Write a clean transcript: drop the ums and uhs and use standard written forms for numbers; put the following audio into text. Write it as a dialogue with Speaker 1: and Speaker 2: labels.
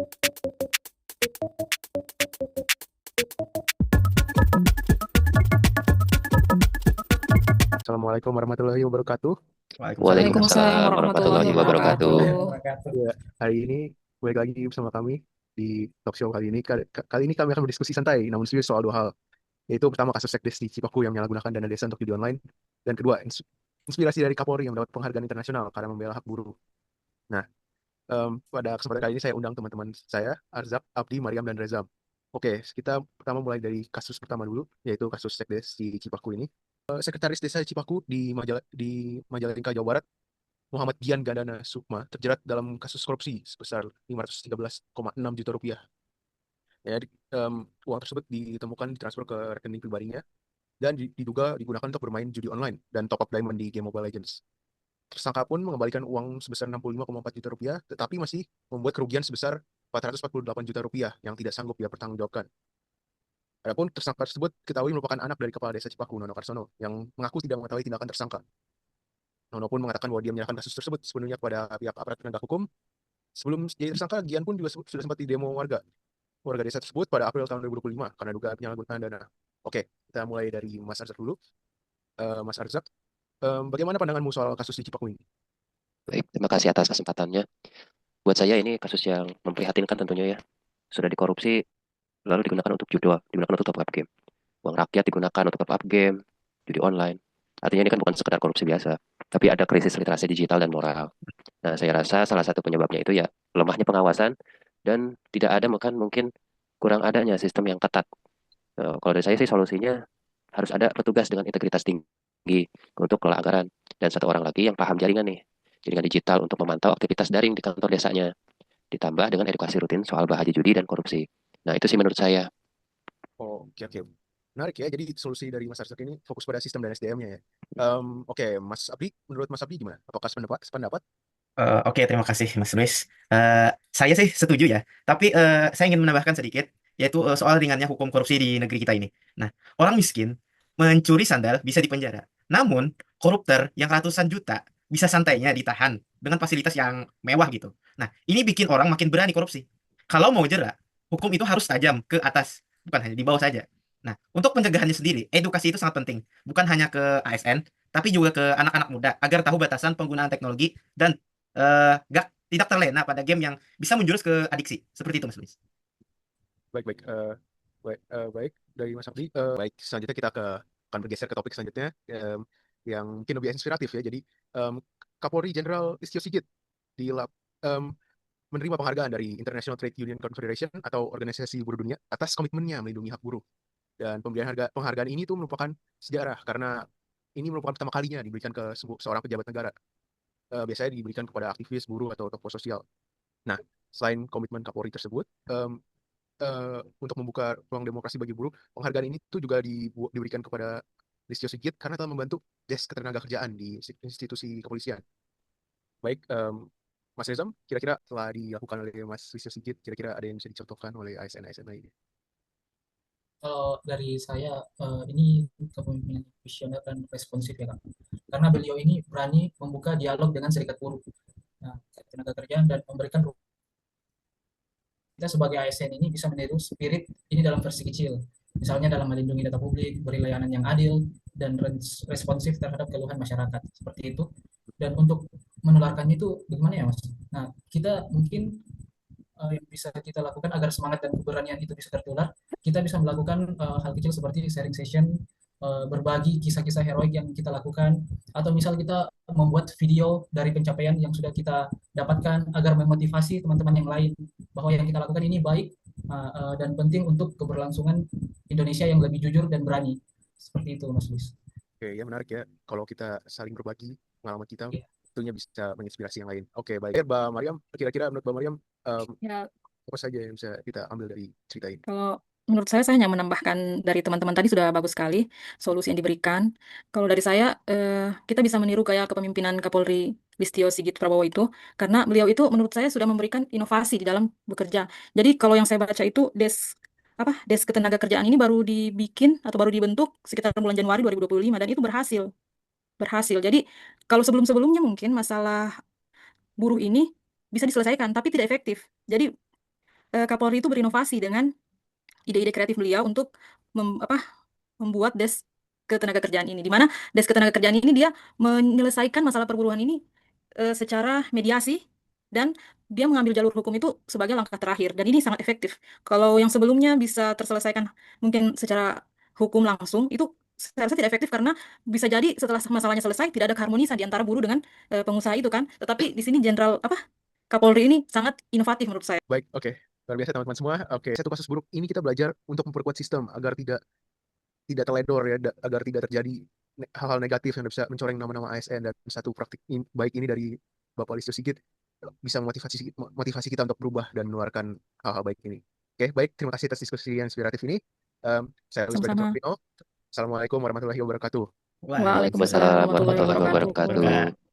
Speaker 1: Assalamualaikum warahmatullahi wabarakatuh.
Speaker 2: Waalaikumsalam
Speaker 3: Waalaikumsalam
Speaker 2: warahmatullahi
Speaker 3: warahmatullahi
Speaker 2: wabarakatuh.
Speaker 3: wabarakatuh.
Speaker 1: Ya, hari ini balik lagi bersama kami di talk show kali ini. Kali ini kami akan berdiskusi santai, namun serius soal dua hal. Yaitu pertama kasus Sekdes di Cipaku yang menyalahgunakan dana desa untuk judi online. Dan kedua, inspirasi dari Kapolri yang mendapat penghargaan internasional karena membela hak buruh. Nah, pada kesempatan kali ini saya undang teman-teman saya, Arzak, Abdi, Mariam, dan Reza. Oke, kita pertama mulai dari kasus pertama dulu, yaitu kasus Sekdes di Cipaku ini. Sekretaris Desa Cipaku di Majalengka, Jawa Barat, Muhammad Gian Gandana Sukma terjerat dalam kasus korupsi sebesar 513,6 juta rupiah. Ya, uang tersebut ditemukan ditransfer ke rekening pribadinya dan diduga digunakan untuk bermain judi online dan top up diamond di game Mobile Legends. Tersangka pun mengembalikan uang sebesar 65,4 juta rupiah, tetapi masih membuat kerugian sebesar 448 juta rupiah yang tidak sanggup dia pertanggungjawabkan. Adapun tersangka tersebut ketahui merupakan anak dari Kepala Desa Cipaku, Nono Karsono, yang mengaku tidak mengetahui tindakan tersangka. Nono pun mengatakan bahwa dia menyerahkan kasus tersebut sepenuhnya kepada pihak aparat penegak hukum. Sebelum jadi tersangka, Gian pun juga sudah sempat didemo warga desa tersebut pada April tahun 2025 karena dugaan penyalahgunaan dana. Oke, kita mulai dari Mas Arzak dulu. Mas Arzak, bagaimana pandanganmu soal kasus di Cipaku ini?
Speaker 2: Baik, terima kasih atas kesempatannya. Buat saya ini kasus yang memprihatinkan tentunya ya. Sudah dikorupsi, lalu digunakan untuk judo, digunakan untuk top up game. Uang rakyat digunakan untuk top up game, judi online. Artinya ini kan bukan sekedar korupsi biasa, tapi ada krisis literasi digital dan moral. Nah, saya rasa salah satu penyebabnya itu ya lemahnya pengawasan dan tidak ada mungkin kurang adanya sistem yang ketat. Kalau dari saya sih solusinya harus ada petugas dengan integritas tinggi untuk kelola anggaran dan satu orang lagi yang paham jaringan nih, jaringan digital untuk memantau aktivitas daring di kantor desanya, ditambah dengan edukasi rutin soal bahaya judi dan korupsi. Nah, itu sih menurut saya.
Speaker 1: Oh, oke, oke. Menarik ya, jadi solusi dari Mas Arzak ini fokus pada sistem dan SDM-nya ya. Oke, Mas Abdi, menurut Mas Abdi gimana? Apakah sependapat?
Speaker 3: Oke, terima kasih Mas Luis. Saya sih setuju ya, tapi saya ingin menambahkan sedikit, yaitu soal ringannya hukum korupsi di negeri kita ini. Nah, orang miskin mencuri sandal bisa dipenjara, namun koruptor yang ratusan juta bisa santainya ditahan dengan fasilitas yang mewah gitu. Nah, ini bikin orang makin berani korupsi. Kalau mau jerak, hukum itu harus tajam ke atas, bukan hanya di bawah saja. Nah, untuk pencegahannya sendiri, edukasi itu sangat penting, bukan hanya ke ASN, tapi juga ke anak-anak muda agar tahu batasan penggunaan teknologi dan nggak tidak terlena pada game yang bisa menjurus ke adiksi. Seperti itu, Mas Luis.
Speaker 1: Baik, baik. Baik dari Mas Abdi. Baik, selanjutnya kita akan bergeser ke topik selanjutnya yang mungkin lebih inspiratif ya. Jadi em, Kapolri Jenderal Listio Sigit dilap, em, menerima penghargaan dari International Trade Union Confederation atau Organisasi Buruh Dunia atas komitmennya melindungi hak buruh. Dan penghargaan ini tuh merupakan sejarah karena ini merupakan pertama kalinya diberikan ke seorang pejabat negara. Biasanya diberikan kepada aktivis buruh atau tokoh sosial. Nah, selain komitmen Kapolri tersebut, untuk membuka ruang demokrasi bagi buruh, penghargaan ini tuh juga diberikan kepada Listio Sigit karena telah membantu desk ketenagakerjaan di institusi kepolisian. Baik, Mas Rezam, kira-kira telah dilakukan oleh Mas Listio Sigit, kira-kira ada yang bisa dicontohkan oleh ASN-ASN lainnya?
Speaker 4: Kalau dari saya ini kepemimpinan visioner dan responsif ya Kak. Karena beliau ini berani membuka dialog dengan serikat buruh, nah, tenaga kerjaan dan memberikan kita sebagai ASN ini bisa meniru spirit ini dalam versi kecil. Misalnya dalam melindungi data publik, beri layanan yang adil dan responsif terhadap keluhan masyarakat seperti itu. Dan untuk menularkannya itu bagaimana ya Mas? Nah, kita mungkin yang bisa kita lakukan agar semangat dan keberanian itu bisa tertular, kita bisa melakukan hal kecil seperti sharing session, berbagi kisah-kisah heroik yang kita lakukan, atau misal kita membuat video dari pencapaian yang sudah kita dapatkan agar memotivasi teman-teman yang lain bahwa yang kita lakukan ini baik dan penting untuk keberlangsungan Indonesia yang lebih jujur dan berani. Seperti itu, Mas Luis.
Speaker 1: Oke, ya menarik ya. Kalau kita saling berbagi pengalaman kita,
Speaker 4: Iya.
Speaker 1: tentunya bisa menginspirasi yang lain. Oke, baik. Ya, Mbak Mariam, kira-kira menurut Mbak Mariam,
Speaker 5: Ya,
Speaker 1: apa saja yang bisa kita ambil dari cerita ini?
Speaker 5: kalau menurut saya hanya menambahkan dari teman-teman tadi sudah bagus sekali solusi yang diberikan. Kalau dari saya, kita bisa meniru gaya kepemimpinan Kapolri Listio Sigit Prabowo itu, karena beliau itu menurut saya sudah memberikan inovasi di dalam bekerja. Jadi kalau yang saya baca itu desk ketenaga kerjaan ini baru dibikin atau baru dibentuk sekitar bulan Januari 2025 dan itu berhasil. Berhasil. Jadi kalau sebelum-sebelumnya mungkin masalah buruh ini bisa diselesaikan tapi tidak efektif. Jadi Kapolri itu berinovasi dengan ide-ide kreatif beliau untuk membuat desk ketenagakerjaan ini, di mana desk ketenagakerjaan ini dia menyelesaikan masalah perburuan ini secara mediasi, dan dia mengambil jalur hukum itu sebagai langkah terakhir, dan ini sangat efektif. Kalau yang sebelumnya bisa terselesaikan mungkin secara hukum langsung, itu saya rasa tidak efektif karena bisa jadi setelah masalahnya selesai tidak ada keharmonisan di antara buruh dengan pengusaha itu kan. Tetapi di sini Kapolri ini sangat inovatif menurut saya.
Speaker 1: Baik, oke. Luar biasa teman-teman semua. Oke, satu kasus buruk ini kita belajar untuk memperkuat sistem agar tidak teledor ya, agar tidak terjadi hal-hal negatif yang bisa mencoreng nama-nama ASN, dan satu praktik baik ini dari Bapak Listio Sigit bisa motivasi kita untuk berubah dan menularkan hal-hal baik ini. Oke, baik. Terima kasih atas diskusi yang inspiratif ini. Saya Luis
Speaker 5: Sama-sama.
Speaker 1: Bergantino. Assalamualaikum warahmatullahi wabarakatuh.
Speaker 5: Waalaikumsalam warahmatullahi
Speaker 2: warahmatullahi
Speaker 5: wabarakatuh.
Speaker 2: wabarakatuh.